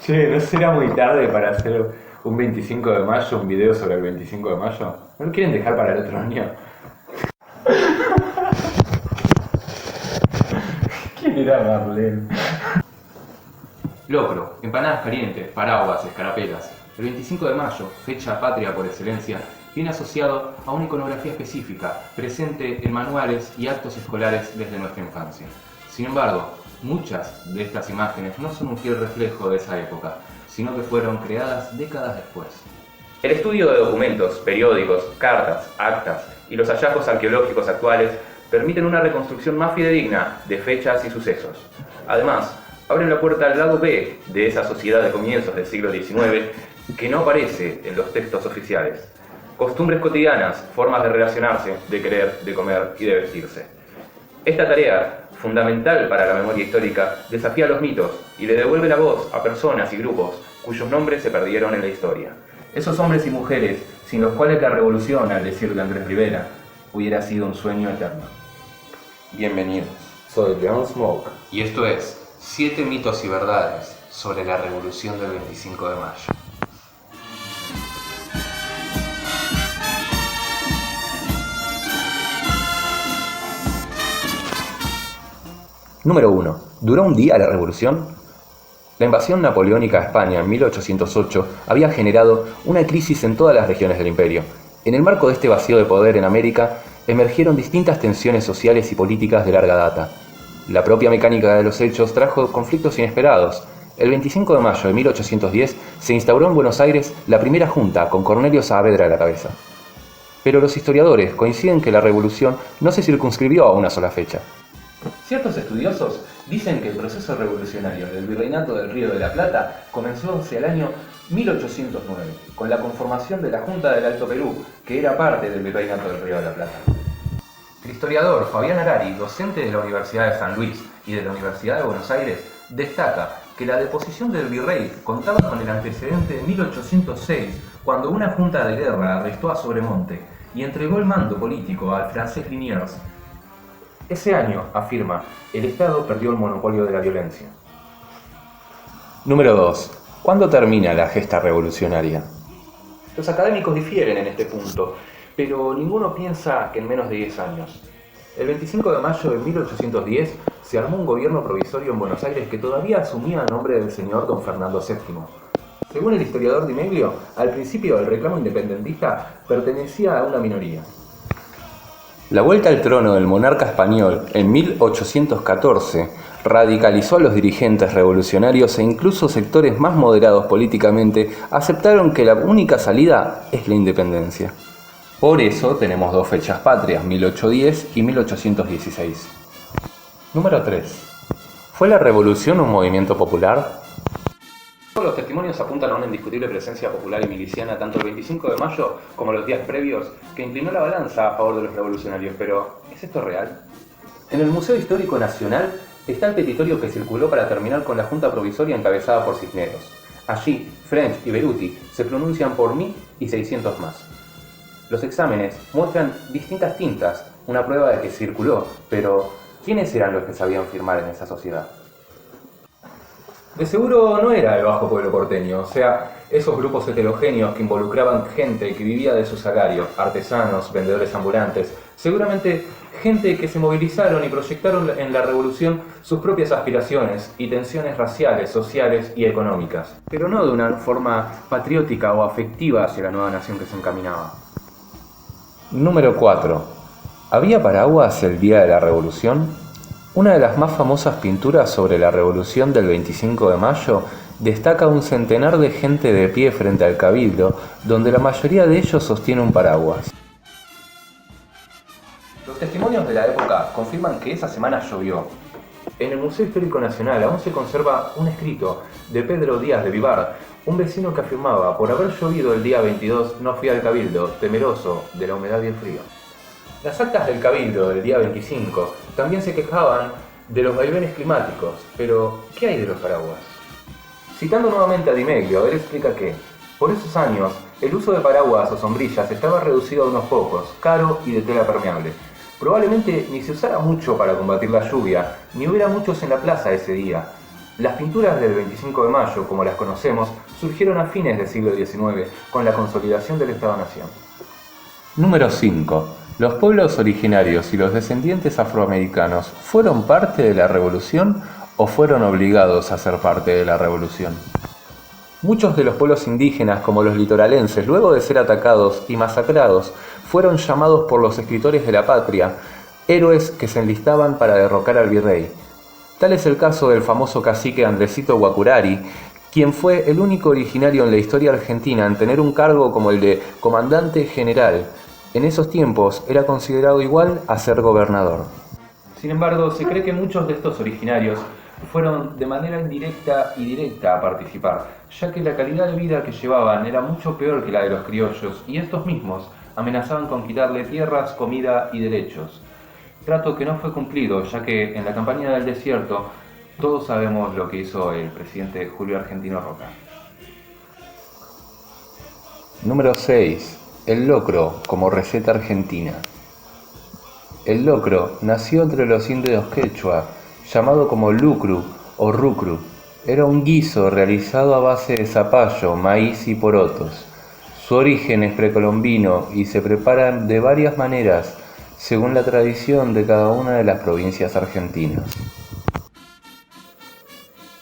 Che, ¿no será muy tarde para hacer un 25 de mayo, un video sobre el 25 de mayo? ¿No lo quieren dejar para el otro año? ¿Quién era Marlene? Locro, empanadas calientes, paraguas, escarapelas. El 25 de mayo, fecha patria por excelencia, viene asociado a una iconografía específica, presente en manuales y actos escolares desde nuestra infancia. Sin embargo, muchas de estas imágenes no son un fiel reflejo de esa época, sino que fueron creadas décadas después. El estudio de documentos, periódicos, cartas, actas y los hallazgos arqueológicos actuales permiten una reconstrucción más fidedigna de fechas y sucesos. Además, abren la puerta al lado B de esa sociedad de comienzos del siglo XIX que no aparece en los textos oficiales. Costumbres cotidianas, formas de relacionarse, de querer, de comer y de vestirse. Esta tarea, fundamental para la memoria histórica, desafía los mitos y le devuelve la voz a personas y grupos cuyos nombres se perdieron en la historia. Esos hombres y mujeres sin los cuales la revolución, al decir de Andrés Rivera, hubiera sido un sueño eterno. Bienvenidos. Soy Leon Smoke y esto es 7 mitos y verdades sobre la revolución del 25 de mayo. Número 1. ¿Duró un día la revolución? La invasión napoleónica a España en 1808 había generado una crisis en todas las regiones del imperio. En el marco de este vacío de poder en América, emergieron distintas tensiones sociales y políticas de larga data. La propia mecánica de los hechos trajo conflictos inesperados. El 25 de mayo de 1810 se instauró en Buenos Aires la primera junta con Cornelio Saavedra a la cabeza. Pero los historiadores coinciden que la revolución no se circunscribió a una sola fecha. Ciertos estudiosos dicen que el proceso revolucionario del Virreinato del Río de la Plata comenzó hacia el año 1809, con la conformación de la Junta del Alto Perú, que era parte del Virreinato del Río de la Plata. El historiador Fabián Arari, docente de la Universidad de San Luis y de la Universidad de Buenos Aires, destaca que la deposición del virrey contaba con el antecedente de 1806, cuando una junta de guerra arrestó a Sobremonte y entregó el mando político al francés Liniers. Ese año, afirma, el Estado perdió el monopolio de la violencia. Número 2. ¿Cuándo termina la gesta revolucionaria? Los académicos difieren en este punto, pero ninguno piensa que en menos de 10 años. El 25 de mayo de 1810 se armó un gobierno provisorio en Buenos Aires que todavía asumía el nombre del señor don Fernando VII. Según el historiador Di Meglio, al principio el reclamo independentista pertenecía a una minoría. La vuelta al trono del monarca español en 1814 radicalizó a los dirigentes revolucionarios e incluso sectores más moderados políticamente aceptaron que la única salida es la independencia. Por eso tenemos dos fechas patrias, 1810 y 1816. Número 3. ¿Fue la revolución un movimiento popular? Todos los testimonios apuntan a una indiscutible presencia popular y miliciana tanto el 25 de mayo como los días previos que inclinó la balanza a favor de los revolucionarios, pero ¿es esto real? En el Museo Histórico Nacional está el petitorio que circuló para terminar con la Junta Provisoria encabezada por Cisneros. Allí, French y Beruti se pronuncian por 1000 y 600 más. Los exámenes muestran distintas tintas, una prueba de que circuló, pero ¿quiénes eran los que sabían firmar en esa sociedad? De seguro no era el bajo pueblo porteño, o sea, esos grupos heterogéneos que involucraban gente que vivía de su salario, artesanos, vendedores ambulantes, seguramente gente que se movilizaron y proyectaron en la revolución sus propias aspiraciones y tensiones raciales, sociales y económicas, pero no de una forma patriótica o afectiva hacia la nueva nación que se encaminaba. Número 4. ¿Había paraguas el día de la revolución? Una de las más famosas pinturas sobre la revolución del 25 de mayo destaca un centenar de gente de pie frente al cabildo, donde la mayoría de ellos sostiene un paraguas. Los testimonios de la época confirman que esa semana llovió. En el Museo Histórico Nacional aún se conserva un escrito de Pedro Díaz de Vivar, un vecino que afirmaba: por haber llovido el día 22 no fui al cabildo, temeroso de la humedad y el frío. Las actas del cabildo del día 25 también se quejaban de los vaivenes climáticos, pero ¿qué hay de los paraguas? Citando nuevamente a Di Meglio, él explica que, por esos años, el uso de paraguas o sombrillas estaba reducido a unos pocos, caro y de tela permeable. Probablemente ni se usara mucho para combatir la lluvia, ni hubiera muchos en la plaza ese día. Las pinturas del 25 de mayo, como las conocemos, surgieron a fines del siglo XIX con la consolidación del Estado-Nación. Número 5. ¿Los pueblos originarios y los descendientes afroamericanos fueron parte de la revolución o fueron obligados a ser parte de la revolución? Muchos de los pueblos indígenas, como los litoralenses, luego de ser atacados y masacrados, fueron llamados por los escritores de la patria héroes que se enlistaban para derrocar al virrey. Tal es el caso del famoso cacique Andresito Guacurari, quien fue el único originario en la historia argentina en tener un cargo como el de comandante general. En esos tiempos era considerado igual a ser gobernador. Sin embargo, se cree que muchos de estos originarios fueron de manera indirecta y directa a participar, ya que la calidad de vida que llevaban era mucho peor que la de los criollos, y estos mismos amenazaban con quitarle tierras, comida y derechos. Trato que no fue cumplido, ya que en la campaña del desierto todos sabemos lo que hizo el presidente Julio Argentino Roca. Número 6. El locro como receta argentina. El locro nació entre los indios quechua, llamado como lucru o rucru. Era un guiso realizado a base de zapallo, maíz y porotos. Su origen es precolombino y se prepara de varias maneras, según la tradición de cada una de las provincias argentinas.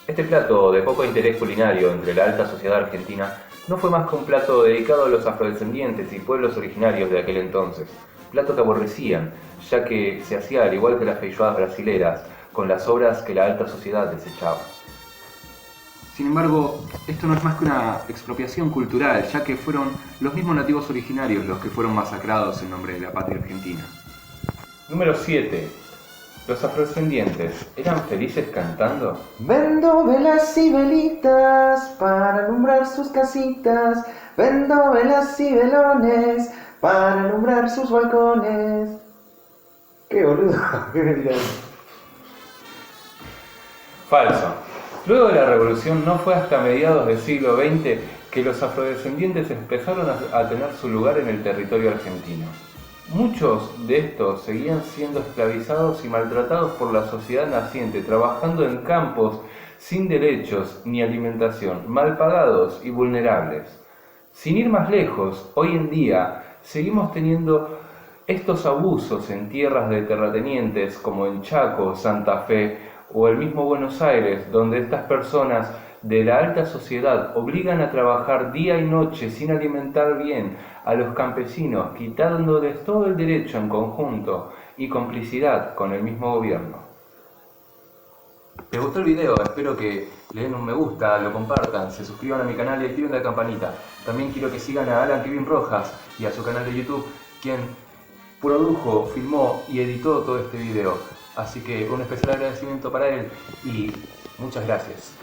Este plato de poco interés culinario entre la alta sociedad argentina no fue más que un plato dedicado a los afrodescendientes y pueblos originarios de aquel entonces, plato que aborrecían, ya que se hacía al igual que las feijoadas brasileras, con las obras que la alta sociedad desechaba. Sin embargo, esto no es más que una expropiación cultural, ya que fueron los mismos nativos originarios los que fueron masacrados en nombre de la patria argentina. Número 7. ¿Los afrodescendientes eran felices cantando? Vendo velas y velitas para alumbrar sus casitas. Vendo velas y velones para alumbrar sus balcones. Qué boludo. Falso. Luego de la revolución no fue hasta mediados del siglo XX que los afrodescendientes empezaron a tener su lugar en el territorio argentino. Muchos de estos seguían siendo esclavizados y maltratados por la sociedad naciente, trabajando en campos sin derechos ni alimentación, mal pagados y vulnerables. Sin ir más lejos, hoy en día seguimos teniendo estos abusos en tierras de terratenientes como en Chaco, Santa Fe o el mismo Buenos Aires, donde estas personas de la alta sociedad obligan a trabajar día y noche sin alimentar bien a los campesinos, quitándoles todo el derecho en conjunto y complicidad con el mismo gobierno. ¿Te gustó el video? Espero que le den un me gusta, lo compartan, se suscriban a mi canal y activen la campanita. También quiero que sigan a Alan Kevin Rojas y a su canal de YouTube, quien produjo, filmó y editó todo este video. Así que un especial agradecimiento para él y muchas gracias.